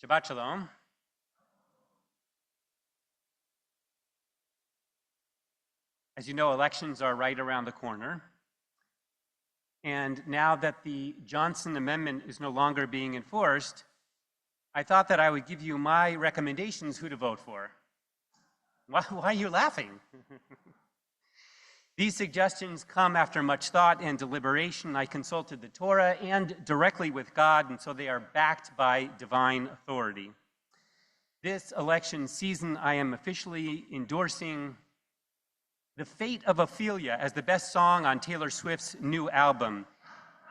Shabbat Shalom. As you know, elections are right around the corner. And now that the Johnson Amendment is no longer being enforced, I thought that I would give you my recommendations who to vote for. Why are you laughing? These suggestions come after much thought and deliberation. I consulted the Torah and directly with God, and so they are backed by divine authority. This election season, I am officially endorsing The Fate of Ophelia as the best song on Taylor Swift's new album.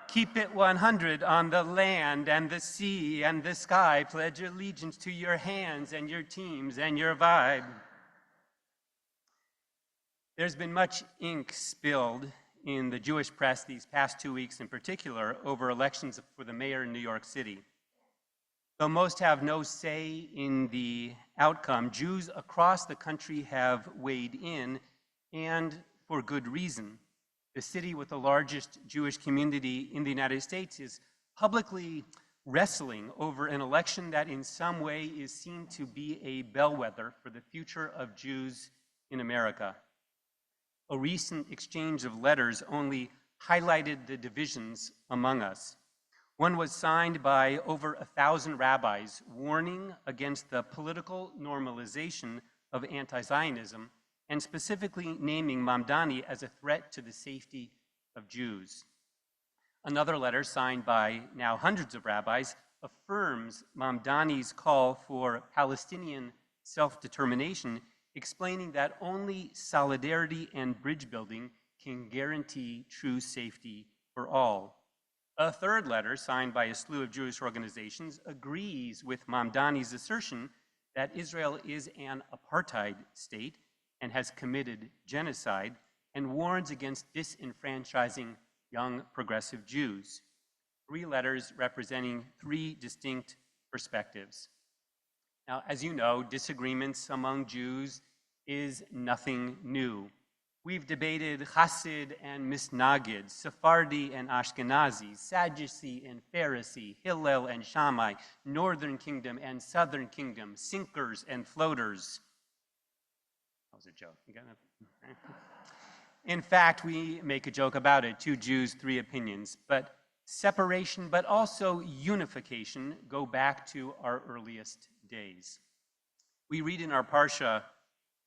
Keep it 100 on the land and the sea and the sky. Pledge allegiance to your hands and your teams and your vibe. There's been much ink spilled in the Jewish press these past 2 weeks in particular over elections for the mayor in New York City. Though most have no say in the outcome, Jews across the country have weighed in, and for good reason. The city with the largest Jewish community in the United States is publicly wrestling over an election that in some way is seen to be a bellwether for the future of Jews in America. A recent exchange of letters only highlighted the divisions among us. One was signed by over 1,000 rabbis warning against the political normalization of anti-Zionism and specifically naming Mamdani as a threat to the safety of Jews. Another letter signed by now hundreds of rabbis affirms Mamdani's call for Palestinian self-determination, explaining that only solidarity and bridge building can guarantee true safety for all. A third letter, signed by a slew of Jewish organizations, agrees with Mamdani's assertion that Israel is an apartheid state and has committed genocide, and warns against disenfranchising young progressive Jews. 3 letters representing 3 distinct perspectives. Now, as you know, disagreements among Jews is nothing new. We've debated Chassid and Misnagid, Sephardi and Ashkenazi, Sadducee and Pharisee, Hillel and Shammai, Northern Kingdom and Southern Kingdom, sinkers and floaters. That was a joke. You got nothing? In fact, we make a joke about it, 2 Jews, 3 opinions. But separation, but also unification, go back to our earliest days. We read in our Parsha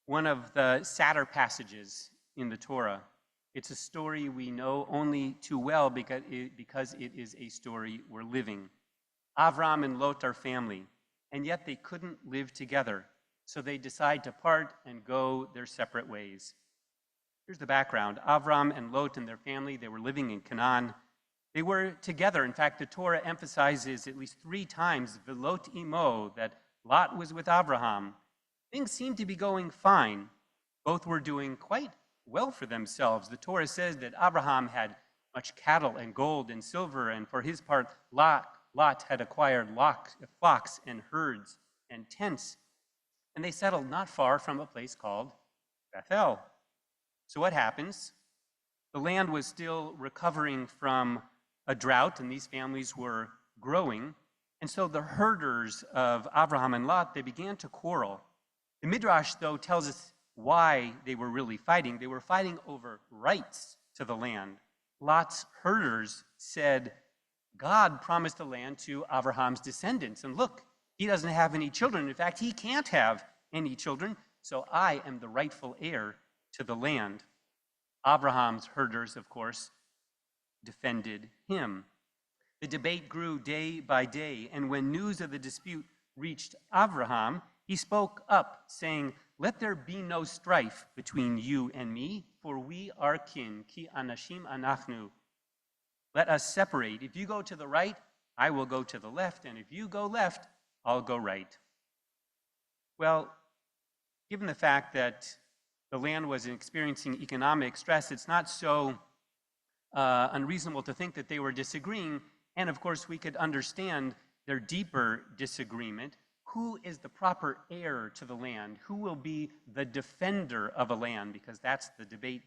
one of the sadder passages in the Torah. It's a story we know only too well because it is a story we're living. Avram and Lot are family, and yet they couldn't live together, so they decide to part and go their separate ways. Here's the background. Avram and Lot and their family, they were living in Canaan. They were together. In fact, the Torah emphasizes at least 3 times, Velot imo, that Lot was with Abraham. Things seemed to be going fine. Both were doing quite well for themselves. The Torah says that Abraham had much cattle and gold and silver, and for his part, Lot had acquired flocks and herds and tents. And they settled not far from a place called Bethel. So what happens? The land was still recovering from a drought, and these families were growing. And so the herders of Abraham and Lot, they began to quarrel. The Midrash, though, tells us why they were really fighting. They were fighting over rights to the land. Lot's herders said, God promised the land to Abraham's descendants. And look, he doesn't have any children. In fact, he can't have any children, so I am the rightful heir to the land. Abraham's herders, of course, defended him. The debate grew day by day, and when news of the dispute reached Abraham, he spoke up, saying, let there be no strife between you and me, for we are kin, ki anashim anachnu. Let us separate. If you go to the right, I will go to the left, and if you go left, I'll go right. Well, given the fact that the land was experiencing economic stress, it's not so unreasonable to think that they were disagreeing, and of course we could understand their deeper disagreement. Who is the proper heir to the land? Who will be the defender of a land? Because that's the debate,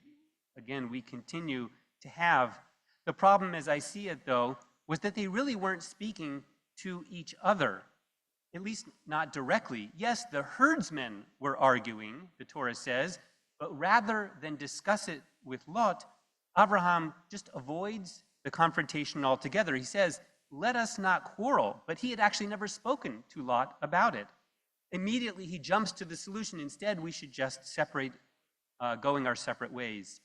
again, we continue to have. The problem, as I see it, though, was that they really weren't speaking to each other. at least not directly. Yes, the herdsmen were arguing, the Torah says, but rather than discuss it with Lot, Abraham just avoids the confrontation altogether. He says, let us not quarrel, but he had actually never spoken to Lot about it. Immediately, he jumps to the solution. Instead, we should just separate, going our separate ways.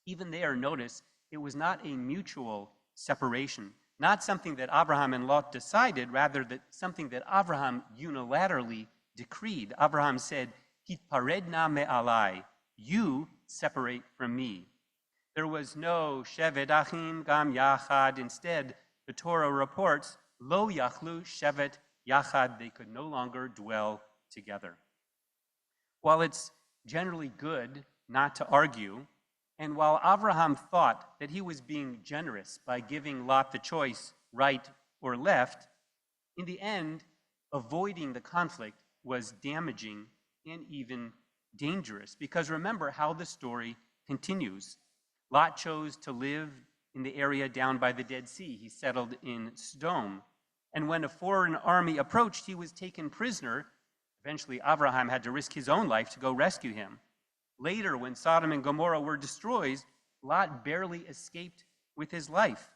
Even there, notice, it was not a mutual separation, not something that Abraham and Lot decided, rather that something that Abraham unilaterally decreed. Abraham said, Hitparedna me'alai, you separate from me. There was no shevet achim gam yachad. Instead, the Torah reports, lo yachlu shevet yachad, they could no longer dwell together. While it's generally good not to argue, and while Abraham thought that he was being generous by giving Lot the choice, right or left, in the end, avoiding the conflict was damaging and even dangerous. Because remember how the story continues. Lot chose to live in the area down by the Dead Sea. He settled in Sodom. And when a foreign army approached, he was taken prisoner. Eventually, Abraham had to risk his own life to go rescue him. Later, when Sodom and Gomorrah were destroyed, Lot barely escaped with his life.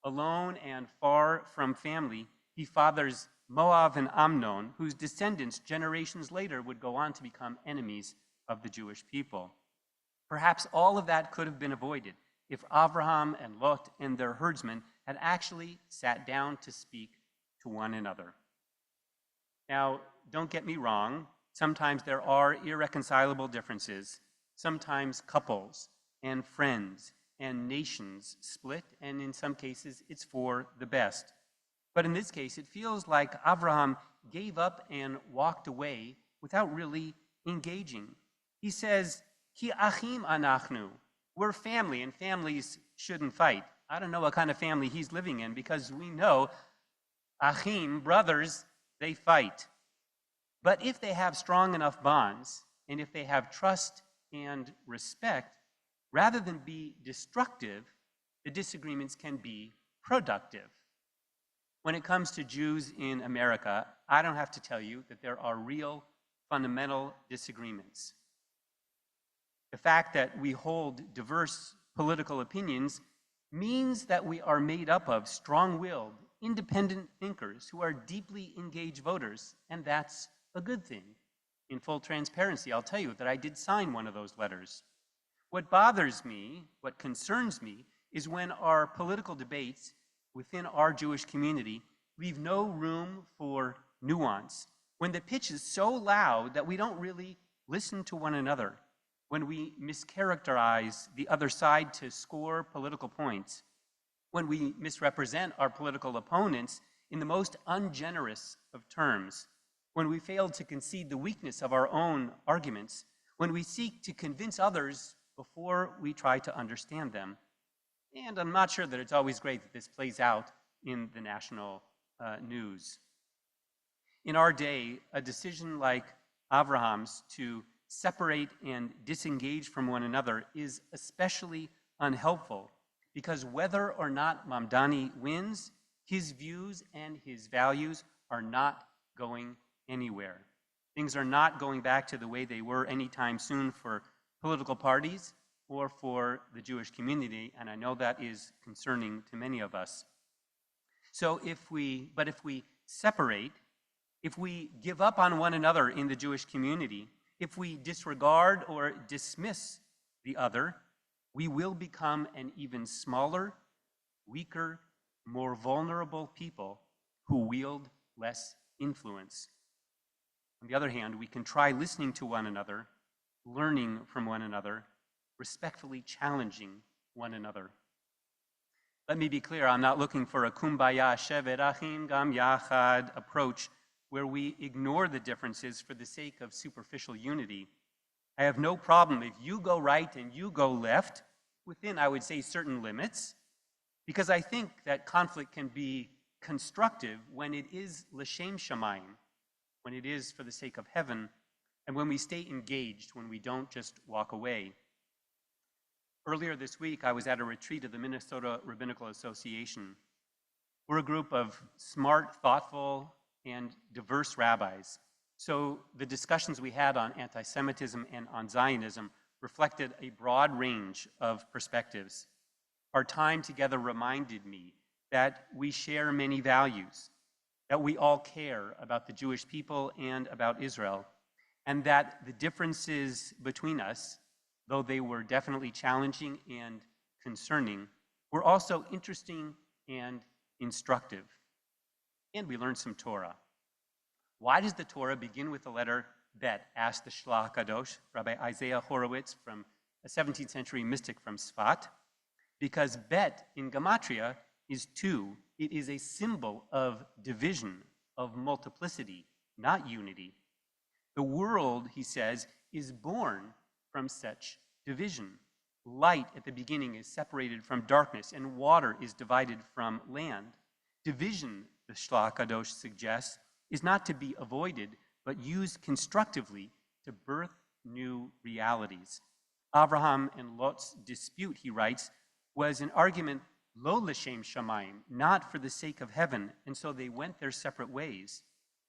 Alone and far from family, he fathers Moab and Ammon, whose descendants generations later would go on to become enemies of the Jewish people. Perhaps all of that could have been avoided if Abraham and Lot and their herdsmen had actually sat down to speak to one another. Now, don't get me wrong. Sometimes there are irreconcilable differences. Sometimes couples and friends and nations split, and in some cases, it's for the best. But in this case, it feels like Abraham gave up and walked away without really engaging. He says, Ki achim anachnu. We're family, and families shouldn't fight. I don't know what kind of family he's living in, because we know achim, brothers, they fight. But if they have strong enough bonds, and if they have trust and respect, rather than be destructive, the disagreements can be productive. When it comes to Jews in America, I don't have to tell you that there are real fundamental disagreements. The fact that we hold diverse political opinions means that we are made up of strong-willed, independent thinkers who are deeply engaged voters, and that's a good thing. In full transparency, I'll tell you that I did sign one of those letters. What bothers me, what concerns me, is when our political debates within our Jewish community leave no room for nuance, when the pitch is so loud that we don't really listen to one another, when we mischaracterize the other side to score political points, when we misrepresent our political opponents in the most ungenerous of terms, when we fail to concede the weakness of our own arguments, when we seek to convince others before we try to understand them. And I'm not sure that it's always great that this plays out in the national news. In our day, a decision like Abraham's to separate and disengage from one another is especially unhelpful, because whether or not Mamdani wins, his views and his values are not going anywhere. Things are not going back to the way they were anytime soon for political parties or for the Jewish community, and I know that is concerning to many of us. So if we separate, if we give up on one another in the Jewish community, if we disregard or dismiss the other, we will become an even smaller, weaker, more vulnerable people who wield less influence. On the other hand, we can try listening to one another, learning from one another, respectfully challenging one another. Let me be clear, I'm not looking for a kumbaya, shevet achim gam yachad approach where we ignore the differences for the sake of superficial unity. I have no problem if you go right and you go left, within, I would say, certain limits, because I think that conflict can be constructive when it is l'shem shamayim, when it is for the sake of heaven, and when we stay engaged, when we don't just walk away. Earlier this week, I was at a retreat of the Minnesota Rabbinical Association. We're a group of smart, thoughtful, and diverse rabbis. So the discussions we had on anti-Semitism and on Zionism reflected a broad range of perspectives. Our time together reminded me that we share many values, that we all care about the Jewish people and about Israel, and that the differences between us, though they were definitely challenging and concerning, were also interesting and instructive. And we learned some Torah. Why does the Torah begin with the letter Bet? Asked the Shlach Kadosh, Rabbi Isaiah Horowitz, from a 17th century mystic from Sfat. Because Bet in Gematria is 2. It is a symbol of division, of multiplicity, not unity. The world, he says, is born from such division. Light at the beginning is separated from darkness, and water is divided from land. Division, the Shlach Kadosh suggests, is not to be avoided, but used constructively to birth new realities. Abraham and Lot's dispute, he writes, was an argument lo l'shem shamayim, not for the sake of heaven, and so they went their separate ways.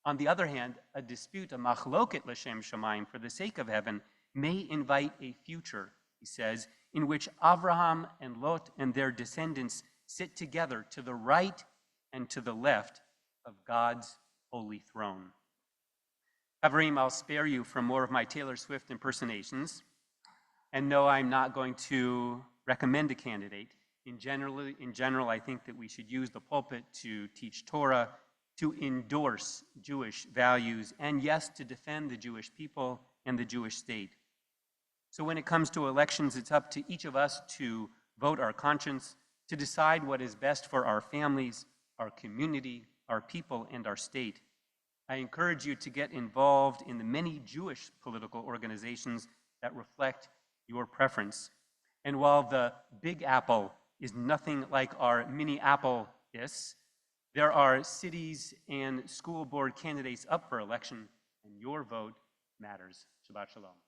On the other hand, a dispute, a machloket l'shem shamayim, for the sake of heaven, may invite a future, he says, in which Abraham and Lot and their descendants sit together to the right and to the left of God's holy throne. Haverim, I'll spare you from more of my Taylor Swift impersonations, and no, I'm not going to recommend a candidate. In general, I think that we should use the pulpit to teach Torah, to endorse Jewish values, and yes, to defend the Jewish people and the Jewish state. So when it comes to elections, it's up to each of us to vote our conscience, to decide what is best for our families, our community, our people, and our state. I encourage you to get involved in the many Jewish political organizations that reflect your preference. And while the Big Apple is nothing like our mini apple is, there are cities and school board candidates up for election, and your vote matters. Shabbat Shalom.